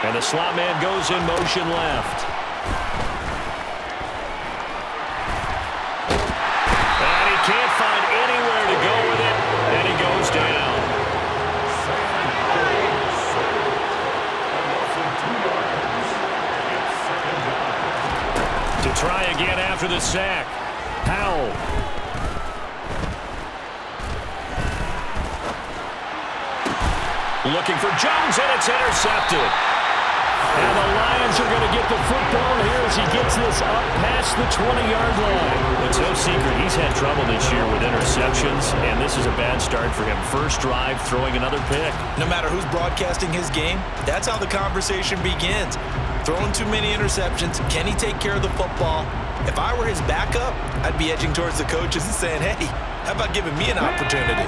And the slot man goes in motion left. And he can't find anywhere to go with it, and he goes down. To try again after the sack. Powell. Looking for Jones, and it's intercepted. And the Lions are going to get the football here as he gets this up past the 20-yard line. It's no secret he's had trouble this year with interceptions, and this is a bad start for him. First drive, throwing another pick. No matter who's broadcasting his game, that's how the conversation begins. Throwing too many interceptions, can he take care of the football? If I were his backup, I'd be edging towards the coaches and saying, hey, how about giving me an opportunity?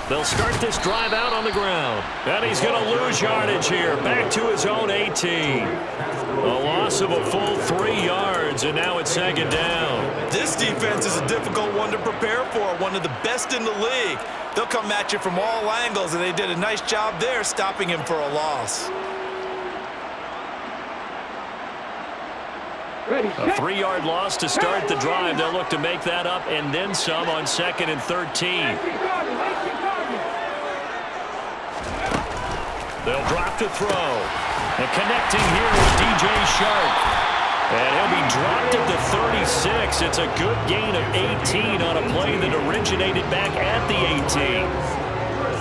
They'll start this drive out on the ground. And he's going to lose yardage here. Back to his own 18. A loss of a full 3 yards, and now it's second down. This defense is a difficult one to prepare for, one of the best in the league. They'll come at you from all angles, and they did a nice job there stopping him for a loss. A 3-yard loss to start the drive. They'll look to make that up and then some on 2nd and 13. They'll drop to throw. And connecting here with DJ Shark. And he'll be dropped at the 36. It's a good gain of 18 on a play that originated back at the 18.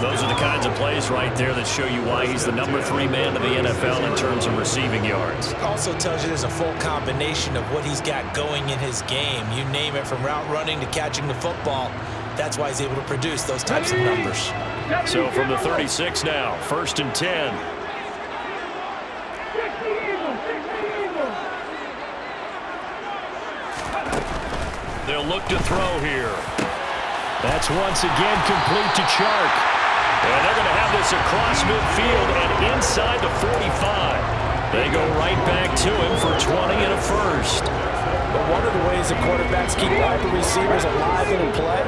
Those are the kinds of plays right there that show you why he's the number 3 man in the NFL in terms of receiving yards. Also tells you there's a full combination of what he's got going in his game. You name it, from route running to catching the football. That's why he's able to produce those types of numbers. So from the 36 now, 1st and 10. They'll look to throw here. That's once again complete to Chark. And they're going to have this across midfield and inside the 45. They go right back to him for 20 and a first. But one of the ways the quarterbacks keep all the receivers alive in a play,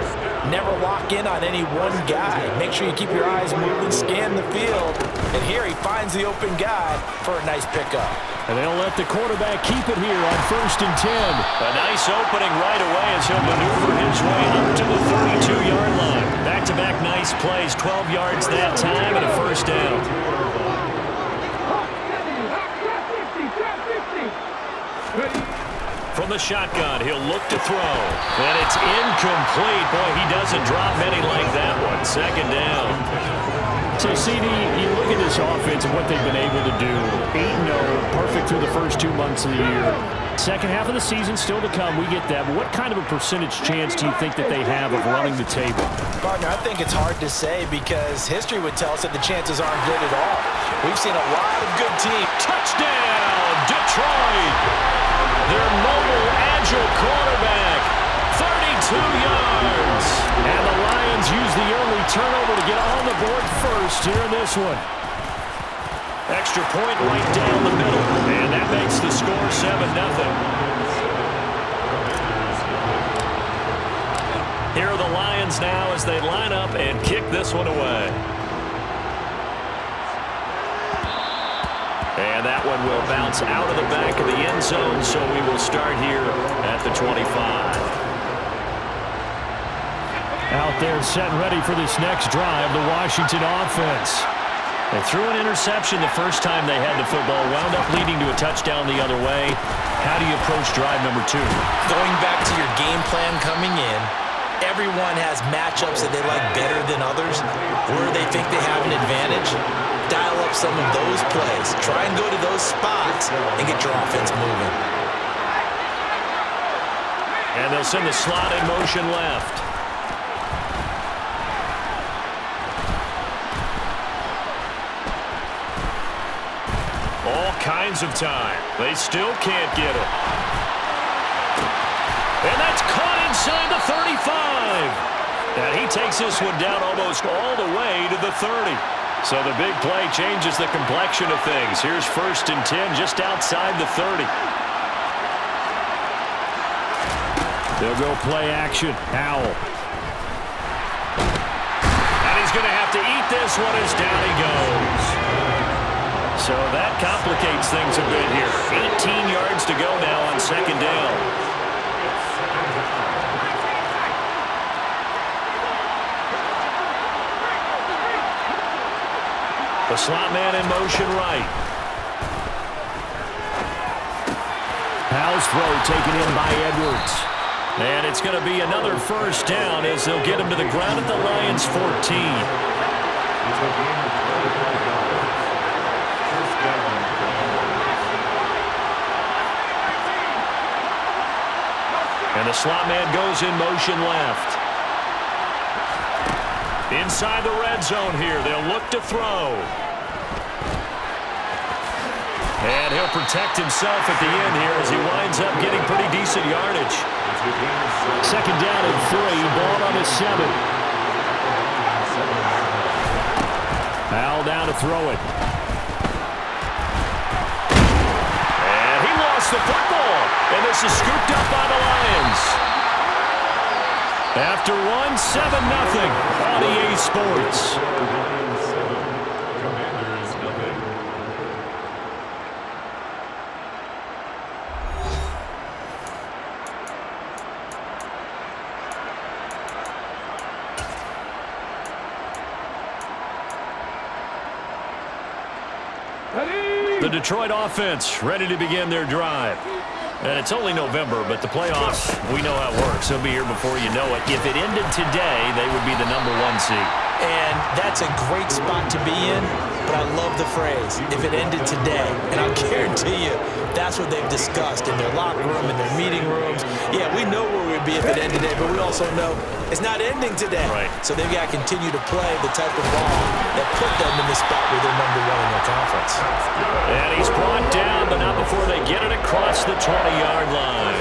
never lock in on any one guy. Make sure you keep your eyes moving, scan the field. And here he finds the open guy for a nice pickup. And they'll let the quarterback keep it here on 1st and 10. A nice opening right away as he'll maneuver his way up to the 32-yard line. Back-to-back nice plays, 12 yards that time and a first down. From the shotgun, he'll look to throw. And it's incomplete. Boy, he doesn't drop many like that one. Second down. So, CD, you look at this offense and what they've been able to do. 8-0, perfect through the first 2 months of the year. Second half of the season still to come. We get that. But what kind of a percentage chance do you think that they have of running the table? Partner, I think it's hard to say because history would tell us that the chances aren't good at all. We've seen a lot of good teams. Touchdown, Detroit! Their mobile, agile quarterback, 32 yards. And the Lions use the early turnover to get on the board first here in this one. Extra point right down the middle. And that makes the score 7-0. Here are the Lions now as they line up and kick this one away. And that one will bounce out of the back of the end zone, so we will start here at the 25. Out there set and ready for this next drive, the Washington offense. They threw an interception the first time they had the football, wound up leading to a touchdown the other way. How do you approach drive number 2? Going back to your game plan coming in, everyone has matchups that they like better than others, where they think they have an advantage. Dial up some of those plays. Try and go to those spots and get your offense moving. And they'll send the slot in motion left. All kinds of time. They still can't get it. And that's caught inside the 35. And he takes this one down almost all the way to the 30. So the big play changes the complexion of things. Here's 1st and 10 just outside the 30. They'll go play action. Howell. going to have to eat this one as down he goes. So that complicates things a bit here. 18 yards to go now on second down. The slot man in motion right. Powell's throw taken in by Edwards. And it's going to be another first down as they'll get him to the ground at the Lions' 14. And the slot man goes in motion left. Inside the red zone here, they'll look to throw. And he'll protect himself at the end here as he winds up getting pretty decent yardage. Second down and 3, ball on the 7. Powell down to throw it. And he lost the football. And this is scooped up by the Lions. After one, 7-0 on EA Sports. The Detroit offense ready to begin their drive. And it's only November, but the playoffs, we know how it works. They'll be here before you know it. If it ended today, they would be the #1 seed. And that's a great spot to be in, but I love the phrase, if it ended today. And I'll guarantee you, that's what they've discussed in their locker room, in their meeting rooms. Yeah, we know where we'd be if it ended today, but we also know it's not ending today. Right. So they've got to continue to play the type of ball that put them in the spot where they're #1 in their conference. And he's brought down, but not before they get it across the 20-yard line.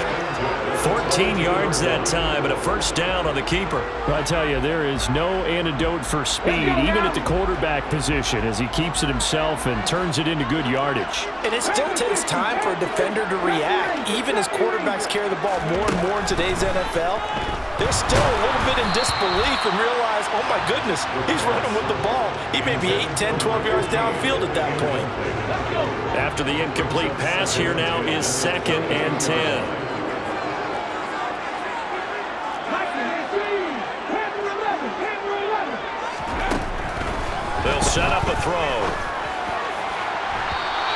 14 yards that time, and a first down on the keeper. I tell you, there is no antidote for speed, even at the quarterback position, as he keeps it himself and turns it into good yardage. And it still takes time for a defender to react. Even as quarterbacks carry the ball more and more in today's NFL, they're still a little bit in disbelief and realize, oh my goodness, he's running with the ball. He may be 8, 10, 12 yards downfield at that point. After the incomplete pass, here now is 2nd and 10. They'll set up a throw.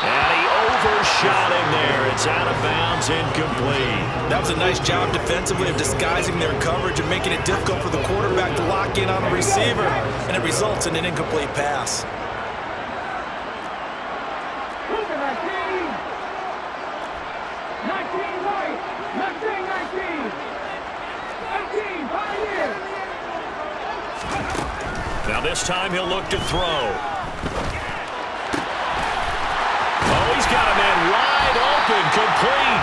And he overshot him there. It's out of bounds, incomplete. That was a nice job defensively of disguising their coverage and making it difficult for the quarterback to lock in on a receiver. And it results in an incomplete pass. Now this time he'll look to throw. Oh, he's got a man wide open, complete.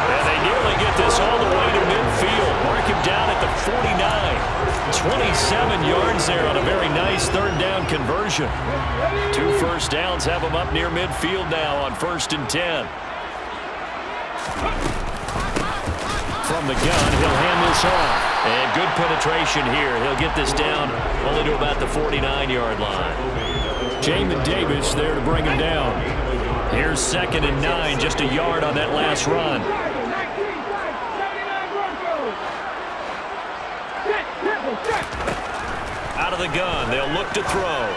And they nearly get this all the way to midfield. Mark him down at the 49. 27 yards there on a very nice third down conversion. 2 first downs have him up near midfield now on 1st and 10. From the gun, he'll hand this off. And good penetration here. He'll get this down only to about the 49-yard line. Jamin Davis there to bring him down. Here's 2nd and 9, just a yard on that last run. Out of the gun, they'll look to throw.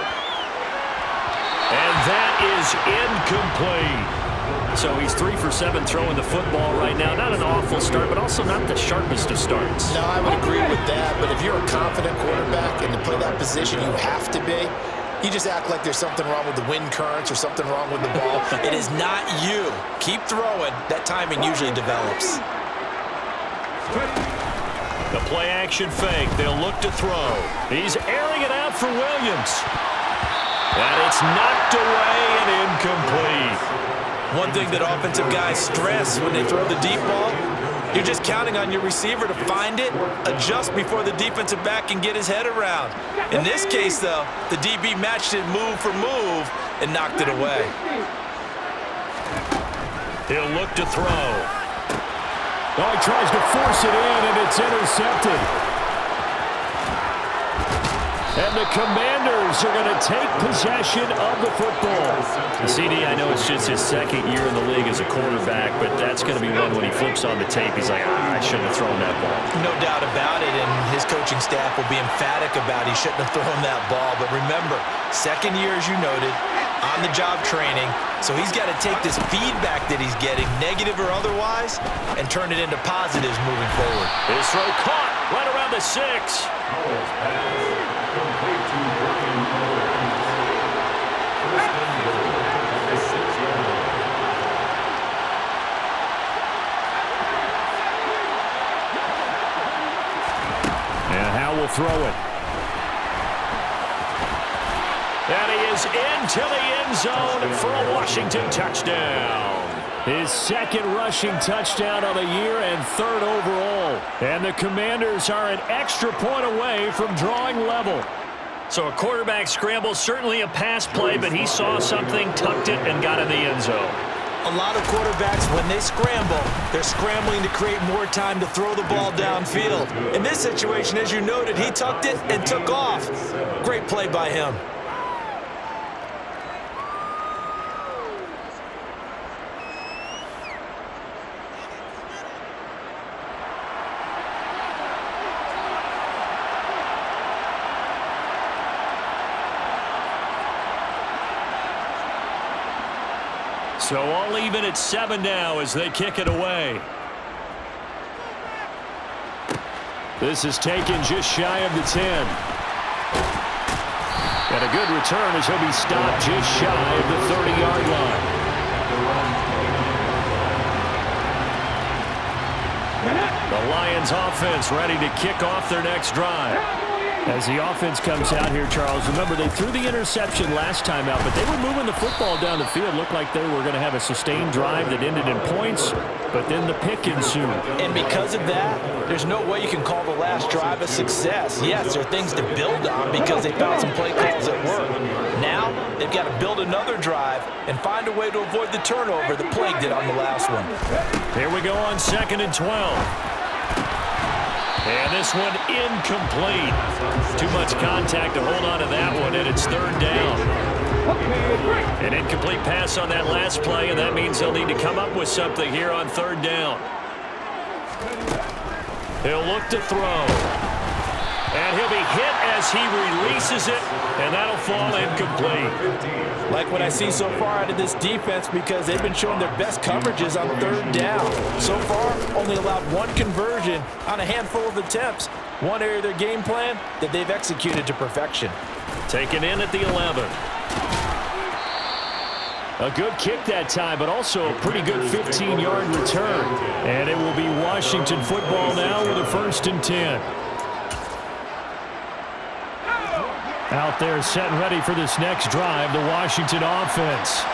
And that is incomplete. So he's 3 for 7 throwing the football right now. Not an awful start, but also not the sharpest of starts. No, I would agree with that. But if you're a confident quarterback and to play that position, you have to be. You just act like there's something wrong with the wind currents or something wrong with the ball. It is not you. Keep throwing. That timing usually develops. The play action fake. They'll look to throw. He's airing it out for Williams. And it's knocked away and incomplete. One thing that offensive guys stress when they throw the deep ball, you're just counting on your receiver to find it, adjust before the defensive back can get his head around. In this case, though, the DB matched it move for move and knocked it away. He'll look to throw. Oh, he tries to force it in, and it's intercepted. And the Commanders are going to take possession of the football. CD, I know it's just his second year in the league as a quarterback, but that's going to be one when he flips on the tape. He's like, I shouldn't have thrown that ball. No doubt about it, and his coaching staff will be emphatic about he shouldn't have thrown that ball. But remember, second year, as you noted, on-the-job training, so he's got to take this feedback that he's getting, negative or otherwise, and turn it into positives moving forward. His throw caught right around the 6. And Howe will throw it. And he is into the end zone for a Washington touchdown. His second rushing touchdown of the year and third overall. And the Commanders are an extra point away from drawing level. So a quarterback scramble, certainly a pass play, but he saw something, tucked it, and got in the end zone. A lot of quarterbacks, when they scramble, they're scrambling to create more time to throw the ball downfield. In this situation, as you noted, he tucked it and took off. Great play by him. So all even at 7 now as they kick it away. This is taken just shy of the 10. And a good return as he'll be stopped just shy of the 30-yard line. The Lions offense ready to kick off their next drive. As the offense comes out here, Charles, remember they threw the interception last time out, but they were moving the football down the field. Looked like they were going to have a sustained drive that ended in points, but then the pick ensued. And because of that, there's no way you can call the last drive a success. Yes, there are things to build on because they found some play calls that work. Now, they've got to build another drive and find a way to avoid the turnover that plagued it on the last one. Here we go on 2nd and 12. And this one incomplete. Too much contact to hold on to that one, and it's 3rd down. An incomplete pass on that last play, and that means they'll need to come up with something here on 3rd down. He'll look to throw. And he'll be hit as he releases it, and that'll fall incomplete. Like what I see so far out of this defense because they've been showing their best coverages on 3rd down. So far, only allowed one conversion on a handful of attempts. One area of their game plan that they've executed to perfection. Taken in at the 11. A good kick that time, but also a pretty good 15-yard return. And it will be Washington football now with a 1st and 10. Out there set and ready for this next drive, the Washington offense.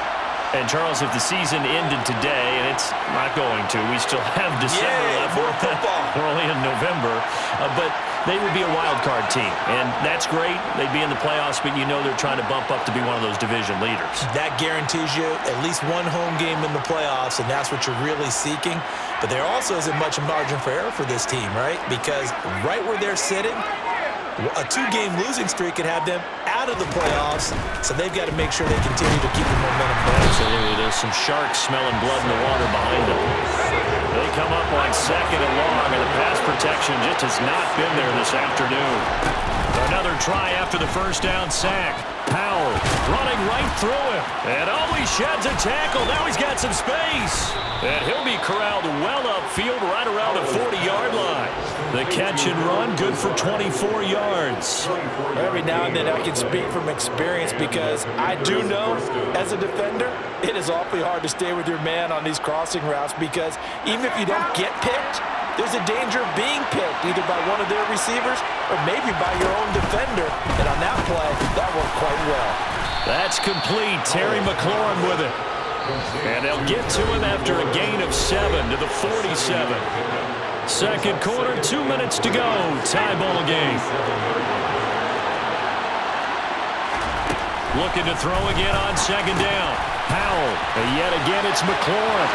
And, Charles, if the season ended today, and it's not going to, we still have December left. More football. We're only in November. But they would be a wild card team, and that's great. They'd be in the playoffs, but you know they're trying to bump up to be one of those division leaders. That guarantees you at least one home game in the playoffs, and that's what you're really seeking. But there also isn't much margin for error for this team, right? Because right where they're sitting, a 2-game losing streak could have them out of the playoffs, so they've got to make sure they continue to keep the momentum going. Absolutely. There's some sharks smelling blood in the water behind them. They come up on 2nd and long, and the pass protection just has not been there this afternoon. Another try after the 1st down sack. Powell running right through him. And he sheds a tackle. Now he's got some space. And he'll be corralled well upfield right around the 40-yard line. The catch and run, good for 24 yards. Every now and then I can speak from experience because I do know, as a defender, it is awfully hard to stay with your man on these crossing routes because even if you don't get picked, there's a danger of being picked either by one of their receivers or maybe by your own defender. And on that play, that worked quite well. That's complete. Terry McLaurin with it. And they'll get to him after a gain of 7 to the 47. 2nd quarter, 2 minutes to go. Tie ball game. Looking to throw again on 2nd down. Powell. And yet again, it's McLaurin.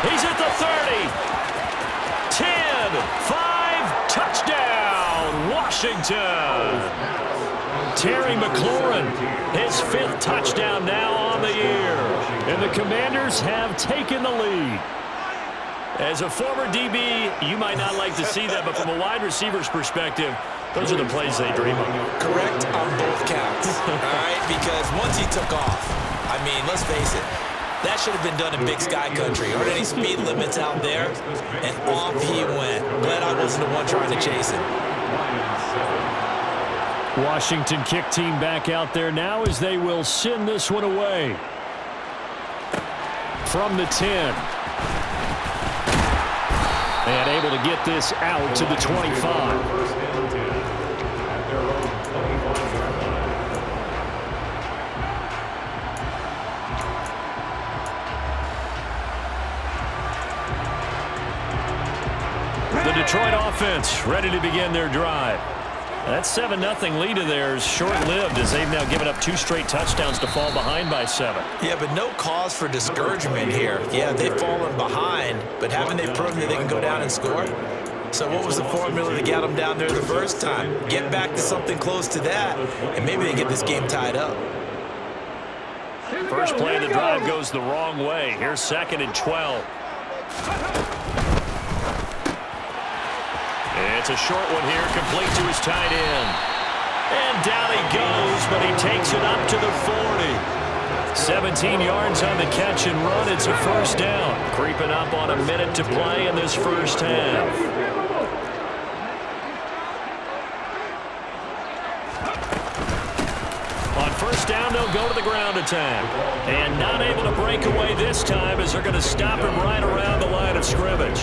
He's at the 30. 10, 5, touchdown, Washington. Terry McLaurin, his 5th touchdown now on the year. And the Commanders have taken the lead. As a former DB, you might not like to see that, but from a wide receiver's perspective, those are the plays they dream of. Correct on both counts, all right? Because once he took off, I mean, let's face it, that should have been done in Big Sky Country. Aren't any speed limits out there? And off he went. Glad I wasn't the one trying to chase him. Washington kick team back out there now as they will send this one away. From the 10. And able to get this out to the 25. The Detroit offense ready to begin their drive. That 7-0 lead of theirs short-lived as they've now given up 2 straight touchdowns to fall behind by 7. Yeah, but no cause for discouragement here. Yeah, they've fallen behind, but haven't they proven that they can go down and score? So what was the formula to get them down there the first time? Get back to something close to that, and maybe they get this game tied up. First play of the drive goes the wrong way. Here's 2nd and 12. It's a short one here, complete to his tight end. And down he goes, but he takes it up to the 40. 17 yards on the catch and run. It's a first down. Creeping up on a minute to play in this first half. On first down, they'll go to the ground attack. And not able to break away this time as they're going to stop him right around the line of scrimmage.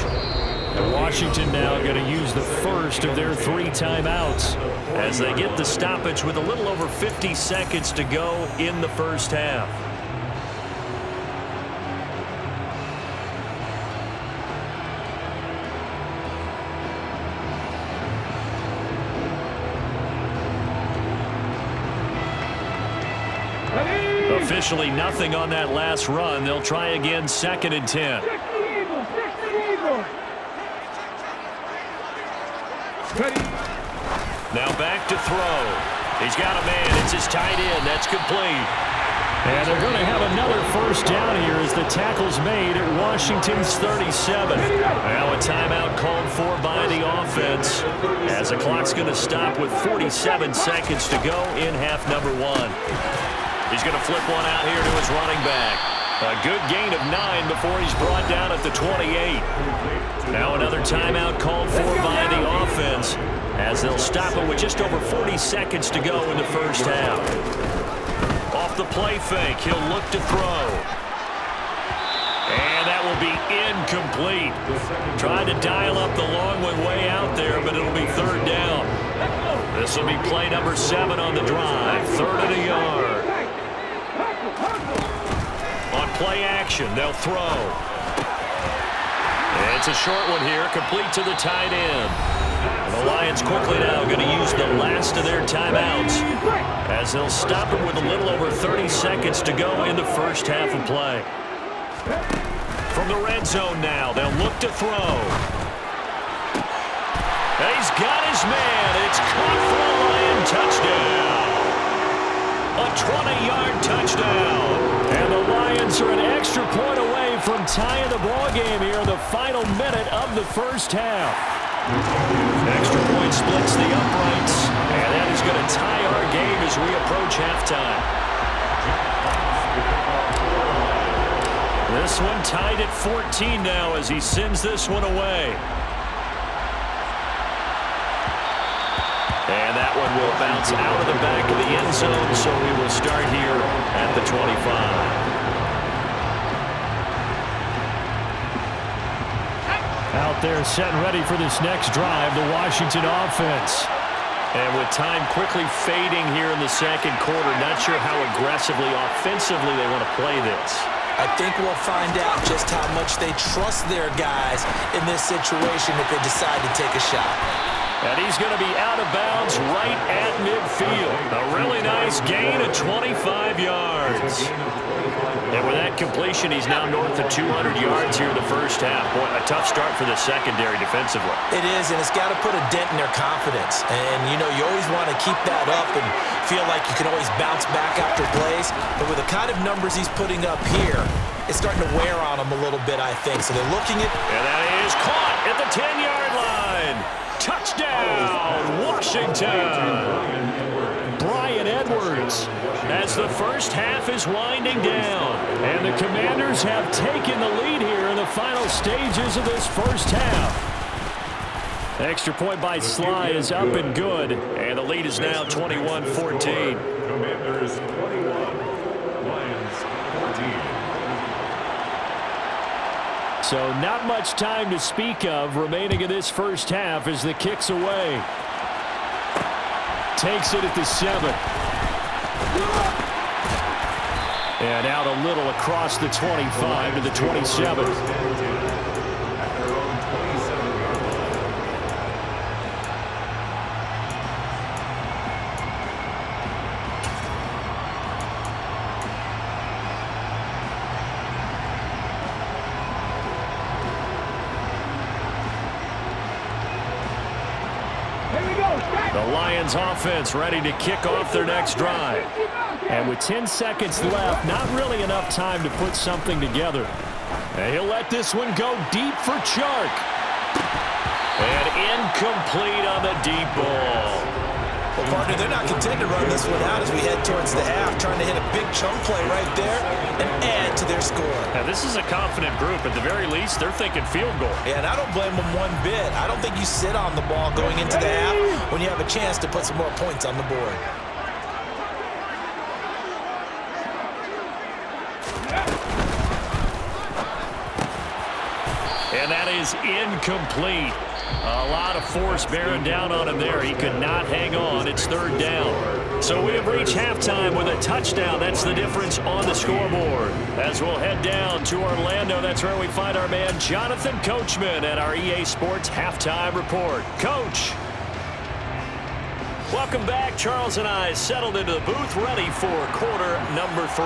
And Washington now going to use the first of their 3 timeouts as they get the stoppage with a little over 50 seconds to go in the first half. Officially nothing on that last run. They'll try again, 2nd and 10. Now back to throw. He's got a man. It's his tight end. That's complete. And they're going to have another first down here as the tackle's made at Washington's 37. Now a timeout called for by the offense as the clock's going to stop with 47 seconds to go in half number 1. He's going to flip one out here to his running back. A good gain of 9 before he's brought down at the 28. Now another timeout called for by the offense as they'll stop it with just over 40 seconds to go in the first half. Off the play fake, he'll look to throw. And that will be incomplete. Trying to dial up the long one way out there, but it'll be 3rd down. This will be play number 7 on the drive. 3rd and a yard. On play action, they'll throw. It's a short one here, complete to the tight end. The Lions quickly now going to use the last of their timeouts as they'll stop it with a little over 30 seconds to go in the first half of play. From the red zone now, they'll look to throw. And he's got his man. It's caught for a Lion touchdown. A 20-yard touchdown. And the Lions are an extra point away from tying the ball game here in the final minute of the first half. Extra point splits the uprights, and that is going to tie our game as we approach halftime. This one tied at 14 now as he sends this one away. And that one will bounce out of the back of the end zone, so we will start here at the 25. Out there set and ready for this next drive, the Washington offense. And with time quickly fading here in the second quarter, not sure how aggressively, offensively they want to play this. I think we'll find out just how much they trust their guys in this situation if they decide to take a shot. And he's going to be out of bounds right at midfield. A really nice Nice gain of 25 yards. And with that completion, he's now north of 200 yards here in the first half. Boy, a tough start for the secondary defensively. It is, and it's got to put a dent in their confidence. And, you know, you always want to keep that up and feel like you can always bounce back after plays. But with the kind of numbers he's putting up here, it's starting to wear on them a little bit, I think. So they're looking at... And that is caught at the 10-yard line. Touchdown, Washington. Bryan Edwards as the first half is winding down. And the Commanders have taken the lead here in the final stages of this first half. Extra point by Sly is up and good. And the lead is now 21-14. Commanders 21, Lions 14. So not much time to speak of remaining in this first half as the kick's away. Takes it at the 7. And out a little across the 25 to the 27. The Lions offense ready to kick off their next drive. And with 10 seconds left, not really enough time to put something together. And he'll let this one go deep for Chark. And incomplete on the deep ball. Well, partner, they're not content to run this one out as we head towards the half, trying to hit a big chunk play right there and add to their score. Now, this is a confident group. At the very least, they're thinking field goal. Yeah, and I don't blame them one bit. I don't think you sit on the ball going into the half when you have a chance to put some more points on the board. And that is incomplete. A lot of force bearing down on him there. He could not hang on. It's third down. So we have reached halftime with a touchdown. That's the difference on the scoreboard. As we'll head down to Orlando, that's where we find our man Jonathan Coachman at our EA Sports Halftime Report. Coach. Welcome back. Charles and I settled into the booth ready for quarter number 3.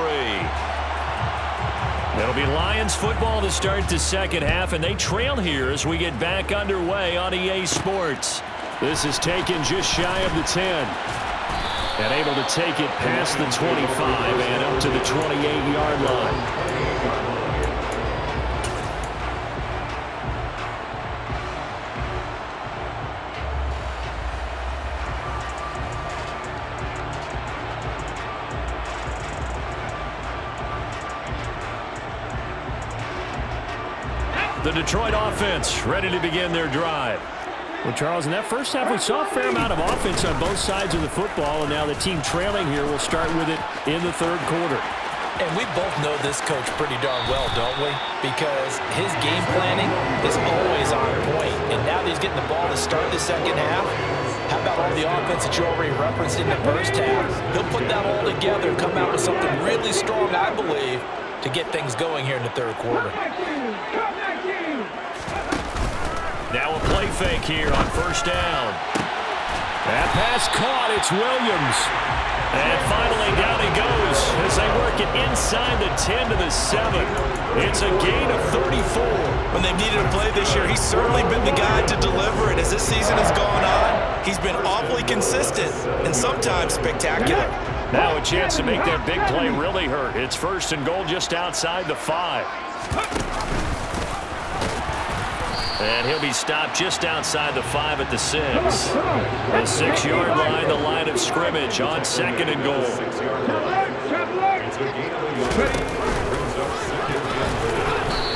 It'll be Lions football to start the second half, and they trail here as we get back underway on EA Sports. This is taken just shy of the 10. And able to take it past the 25 and up to the 28-yard line. The Detroit offense ready to begin their drive. Well, Charles, in that first half, we saw a fair amount of offense on both sides of the football, and now the team trailing here will start with it in the third quarter. And we both know this coach pretty darn well, don't we? Because his game planning is always on point. And now that he's getting the ball to start the second half, how about all the offense that you already referenced in the first half? He'll put that all together and come out with something really strong, I believe, to get things going here in the third quarter. Now a play fake here on first down. That pass caught. It's Williams. And finally down he goes as they work it inside the 10 to the 7. It's a gain of 34. When they've needed a play this year, he's certainly been the guy to deliver it. As this season has gone on, he's been awfully consistent and sometimes spectacular. Now a chance to make that big play really hurt. It's first and goal just outside the 5. And he'll be stopped just outside the 5 at the 6. The 6-yard line, the line of scrimmage on second and goal.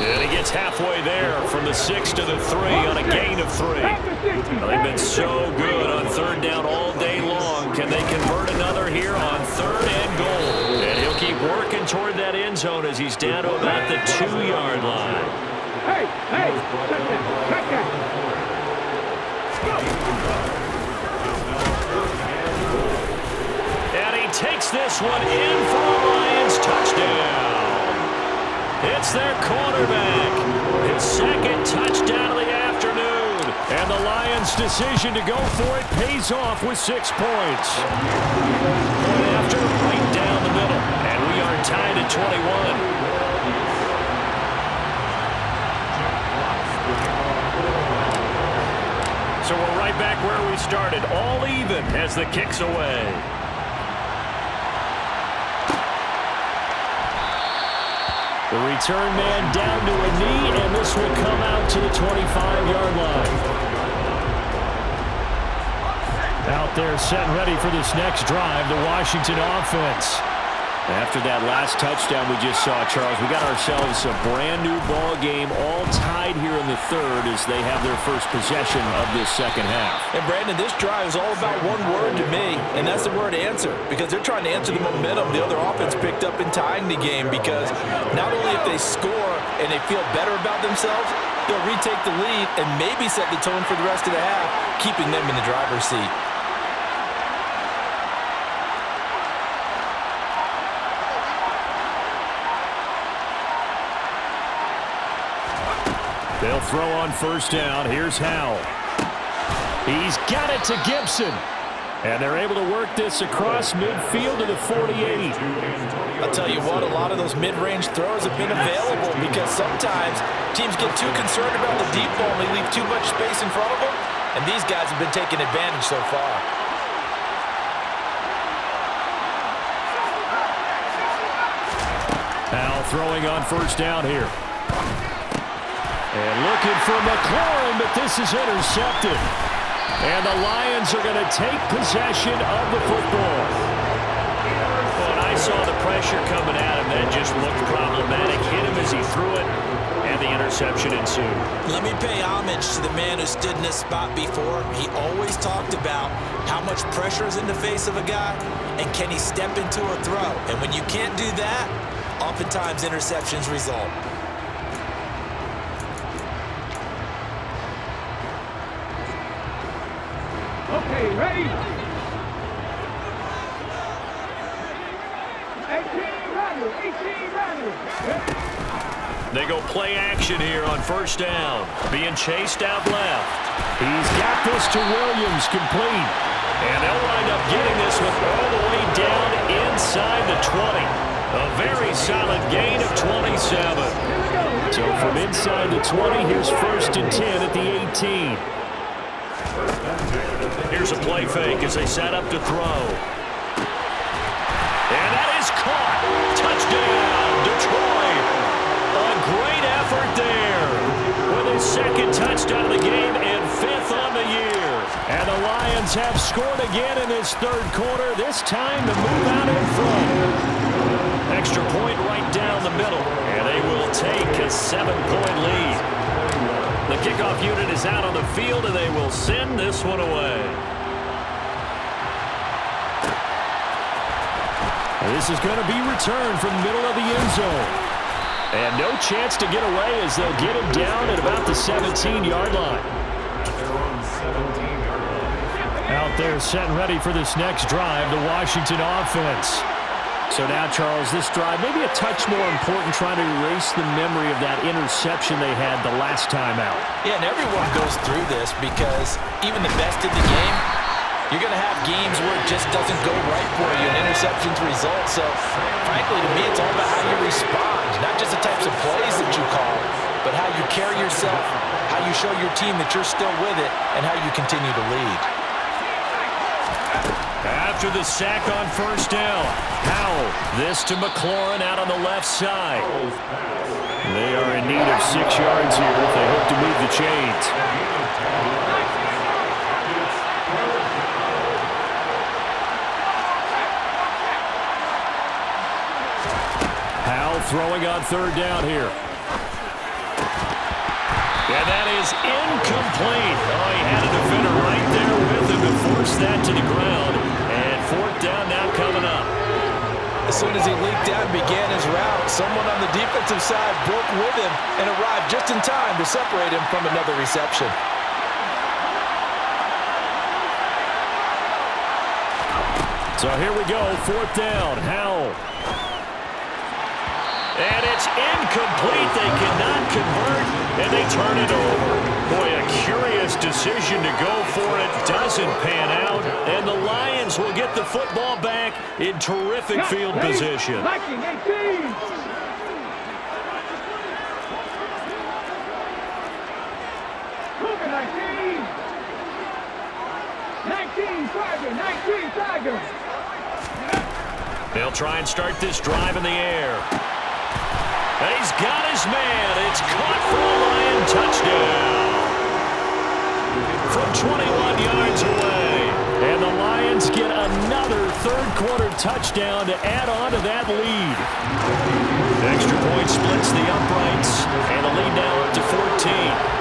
And he gets halfway there from the 6 to the 3 on a gain of 3. They've been so good on third down all day long. Can they convert another here on third and goal? And he'll keep working toward that end zone as he's down to about the 2-yard line. Hey, check that. And he takes this one in for a Lions touchdown. It's their quarterback. His second touchdown of the afternoon. And the Lions' decision to go for it pays off with 6 points. Point after tied at 21. So we're right back where we started, all even as the kick's away. The return man down to a knee, and this will come out to the 25-yard line. Out there set and ready for this next drive, the Washington offense. After that last touchdown we just saw, Charles, we got ourselves a brand new ball game, all tied here in the third as they have their first possession of this second half. And Brandon, this drive is all about one word to me, and that's the word answer, because they're trying to answer the momentum the other offense picked up in tying the game, because not only if they score and they feel better about themselves, they'll retake the lead and maybe set the tone for the rest of the half, keeping them in the driver's seat. They'll throw on first down. Here's Howell. He's got it to Gibson. And they're able to work this across midfield to the 48. I'll tell you what, a lot of those mid-range throws have been available because sometimes teams get too concerned about the deep ball and they leave too much space in front of them. And these guys have been taking advantage so far. Howell throwing on first down here. And looking for McLaurin, but this is intercepted. And the Lions are going to take possession of the football. When I saw the pressure coming at him, that just looked problematic. Hit him as he threw it, and the interception ensued. Let me pay homage to the man who stood in this spot before. He always talked about how much pressure is in the face of a guy, and can he step into a throw. And when you can't do that, oftentimes interceptions result. Okay, ready? 18 runners. They go play action here on first down. Being chased out left. He's got this to Williams, complete. And they'll wind up getting this one all the way down inside the 20. A very solid gain of 27. So from inside the 20, here's first and 10 at the 18. Here's a play fake as they set up to throw. And that is caught. Touchdown, Detroit. A great effort there with his second touchdown of the game and fifth on the year. And the Lions have scored again in this third quarter, this time to move out in front. Extra point right down the middle, and they will take a 7-point lead. The kickoff unit is out on the field, and they will send this one away. This is going to be returned from the middle of the end zone. And no chance to get away as they'll get him down at about the 17-yard line. Out there set and ready for this next drive, the Washington offense. So now, Charles, this drive maybe a touch more important, trying to erase the memory of that interception they had the last time out. Yeah, and everyone goes through this because even the best in the game, you're going to have games where it just doesn't go right for you and interceptions result. So, frankly, to me, it's all about how you respond, not just the types of plays that you call, but how you carry yourself, how you show your team that you're still with it, and how you continue to lead. After the sack on first down, Howell. This to McLaurin out on the left side. They are in need of 6 yards here if they hope to move the chains. Howell throwing on third down here. And that is incomplete. Oh, he had a defender right there with him to force that to the ground. And fourth down now coming up. As soon as he leaked out and began his route, someone on the defensive side broke with him and arrived just in time to separate him from another reception. So here we go, fourth down, Howell. And it's incomplete. They cannot convert, and they turn it over. Boy, a curious decision to go for it. Doesn't pan out, and the Lions will get the football back in terrific field position. 19, 19 Tiger. They'll try and start this drive in the air. And he's got his man. It's caught for a Lion touchdown. From 21 yards away. And the Lions get another third-quarter touchdown to add on to that lead. Extra point splits the uprights, and the lead now up to 14.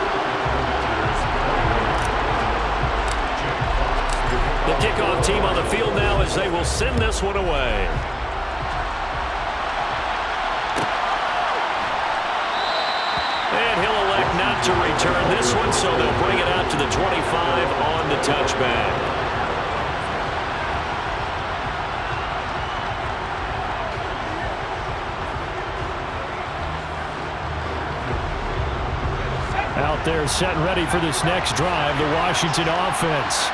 The kickoff team on the field now as they will send this one away. And he'll elect not to return this one, so they'll bring it out to the 25 on the touchback. Out there set and ready for this next drive, the Washington offense.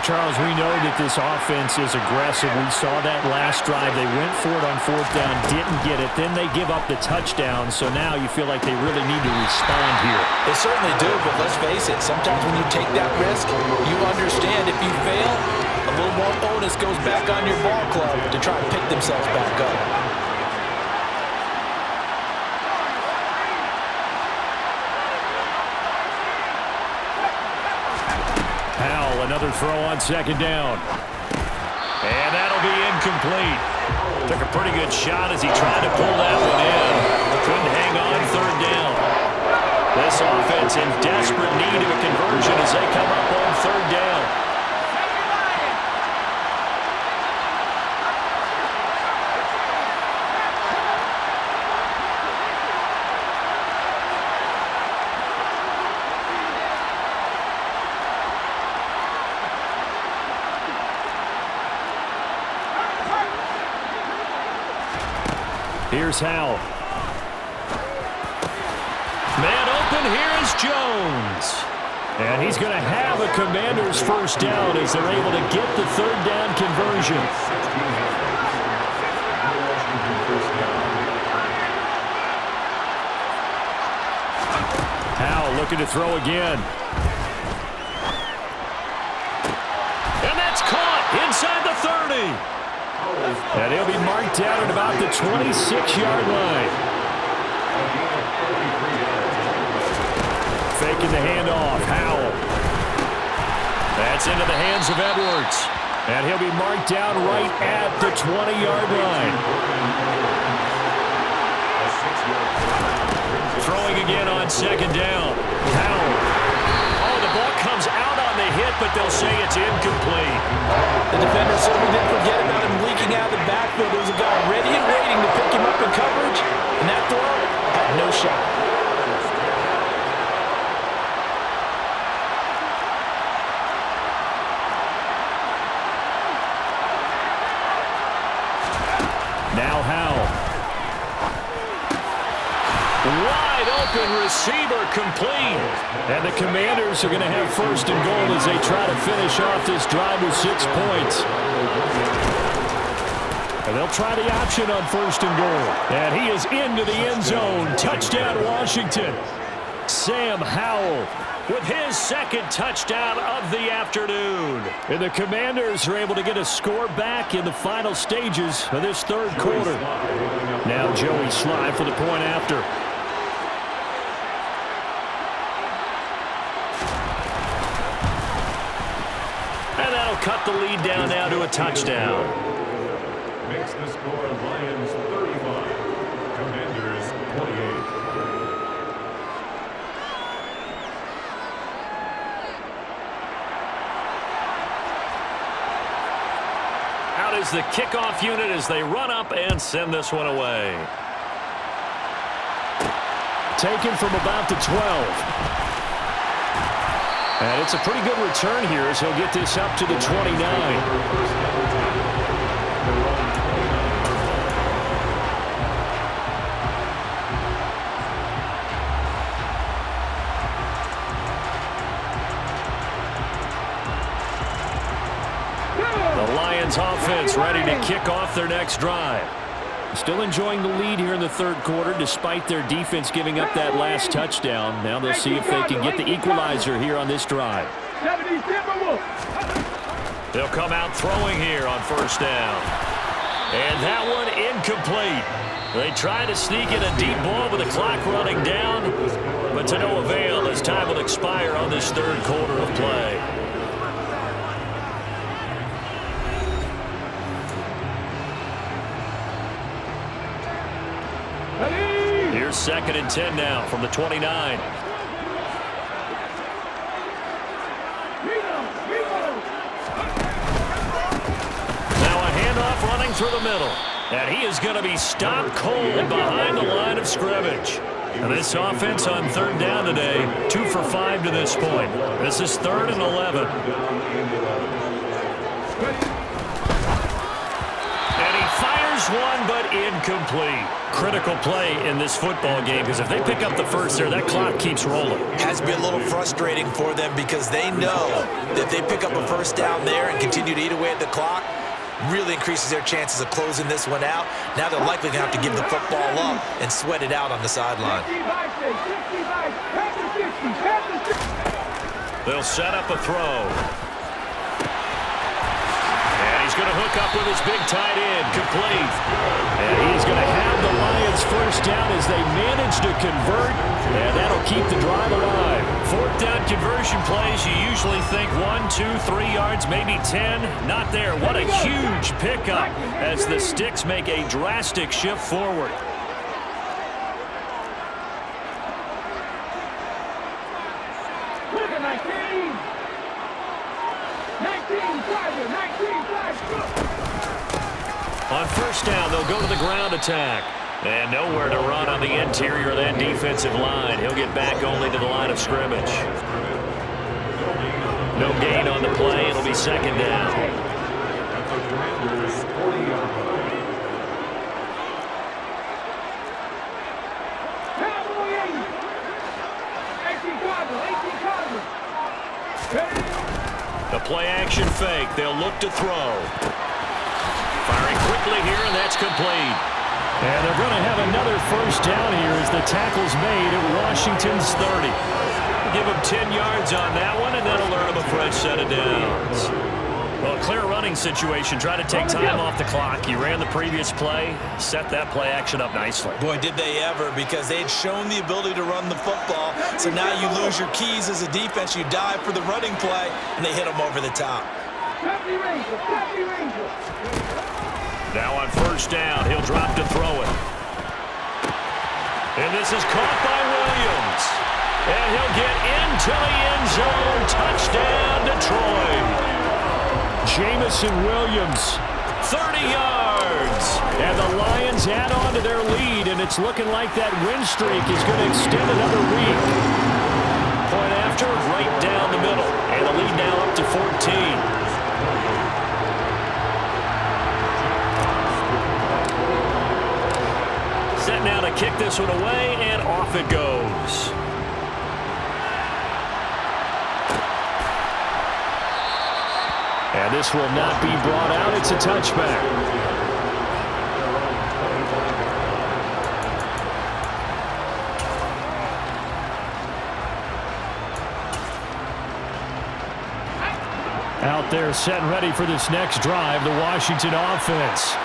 Charles, we know that this offense is aggressive. We saw that last drive. They went for it on fourth down, didn't get it. Then they give up the touchdown. So now you feel like they really need to respond here. They certainly do, but let's face it. Sometimes when you take that risk, you understand if you fail, a little more onus goes back on your ball club to try to pick themselves back up. Another throw on second down. And that'll be incomplete. Took a pretty good shot as he tried to pull that one in. Couldn't hang on third down. This offense in desperate need of a conversion as they come up on third down. Here's Howell. Man open, here is Jones. And he's going to have a Commander's first down as they're able to get the third down conversion. Howell looking to throw again. And that's caught inside the 30. And he'll be marked out at about the 26-yard line. Faking the handoff, Howell. That's into the hands of Edwards. And he'll be marked down right at the 20-yard line. Throwing again on second down. Howell. Oh, the ball comes out on the hit, but they'll say it's incomplete. The defender certainly didn't forget about him leaking out of the backfield. There was a guy ready and waiting to pick him up in coverage, and that throw had no shot. Now Howell. Wide open receiver complete. And the Commanders are going to have first and goal as they try to finish off this drive with 6 points. And they'll try the option on first and goal. And he is into the end zone. Touchdown, Washington. Sam Howell with his second touchdown of the afternoon. And the Commanders are able to get a score back in the final stages of this third quarter. Now Joey Sly for the point after. And that'll cut the lead down now to a touchdown. Makes the score Lions 35, Commanders 28. Out is the kickoff unit as they run up and send this one away. Taken from about the 12. And it's a pretty good return here as he'll get this up to the 29. offense ready to kick off their next drive. Still enjoying the lead here in the third quarter despite their defense giving up that last touchdown. Now they'll see if they can get the equalizer here on this drive. They'll come out throwing here on first down. And that one incomplete. They try to sneak in a deep ball with the clock running down, but to no avail as time will expire on this third quarter of play. Here's 2nd and 10 now from the 29. Now a handoff running through the middle. And he is going to be stopped cold behind the line of scrimmage. And this offense on third down today, 2 for 5 to this point. This is 3rd and 11. And he fires one, but incomplete. Critical play in this football game because if they pick up the first there, that clock keeps rolling. Has to be a little frustrating for them because they know that if they pick up a first down there and continue to eat away at the clock, really increases their chances of closing this one out. Now they're likely going to have to give the football up and sweat it out on the sideline. They'll set up a throw. And he's going to hook up with his big tight end, complete. And he's going to have the Lions first down as they manage to convert, and that'll keep the drive alive. 4th down conversion plays, you usually think 1, 2, 3 yards, maybe 10. Not there. What a huge pickup as the Sticks make a drastic shift forward. On first down, they'll go to the ground attack. And nowhere to run on the interior of that defensive line. He'll get back only to the line of scrimmage. No gain on the play. It'll be 2nd down. The play action fake. They'll look to throw. Firing quickly here, and that's complete. And they're going to have another first down here as the tackle's made at Washington's 30. Give him 10 yards on that one, and that'll earn him a fresh set of downs. Well, a clear running situation. Try to take time off the clock. You ran the previous play, set that play action up nicely. Boy, did they ever, because they'd shown the ability to run the football. So now you lose your keys as a defense. You dive for the running play, and they hit them over the top. Now on first down, he'll drop to throw it. And this is caught by Williams. And he'll get into the end zone. Touchdown, Detroit. Jamison Williams, 30 yards. And the Lions add on to their lead, and it's looking like that win streak is going to extend another week. Point after, right down the middle. And the lead now up to 14. Set now to kick this one away, and off it goes. And this will not be brought out. It's a touchback. Out there set and ready for this next drive, the Washington offense.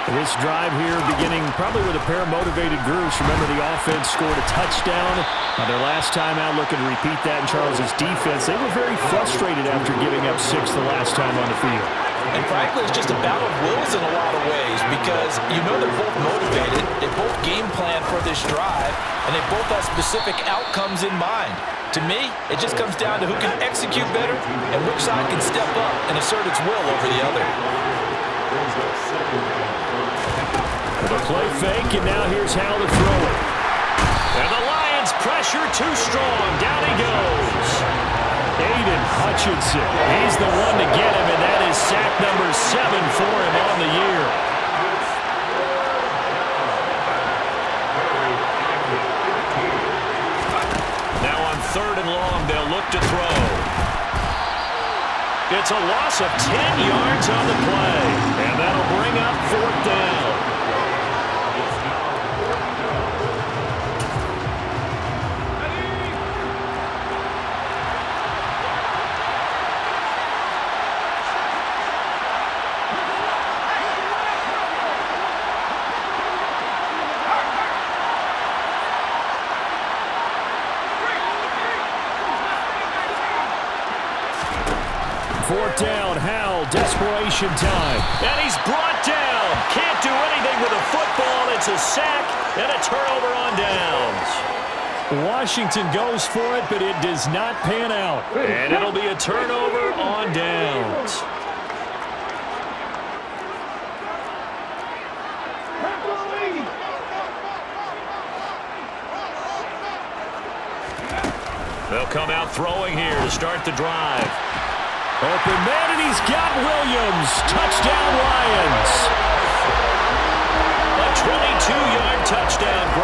This drive here beginning probably with a pair of motivated groups. Remember, the offense scored a touchdown. Their last time out, looking to repeat that in Charles's defense. They were very frustrated after giving up 6 the last time on the field. And frankly, it's just a battle of wills in a lot of ways because you know they're both motivated. They both game plan for this drive, and they both have specific outcomes in mind. To me, it just comes down to who can execute better and which side can step up and assert its will over the other. The play fake, and now here's how to throw it. And the Lions pressure too strong. Down he goes. Aiden Hutchinson. He's the one to get him, and that is sack number 7 for him on the year. Now on 3rd and long, they'll look to throw. It's a loss of 10 yards on the play. And that'll bring up 4th down. Fourth down, Howell, desperation time. And he's brought down. Can't do anything with a football. It's a sack and a turnover on downs. Washington goes for it, but it does not pan out. And it'll be a turnover on downs. They'll come out throwing here to start the drive. Open man, and he's got Williams. Touchdown, Lions. A 22-yard touchdown grab.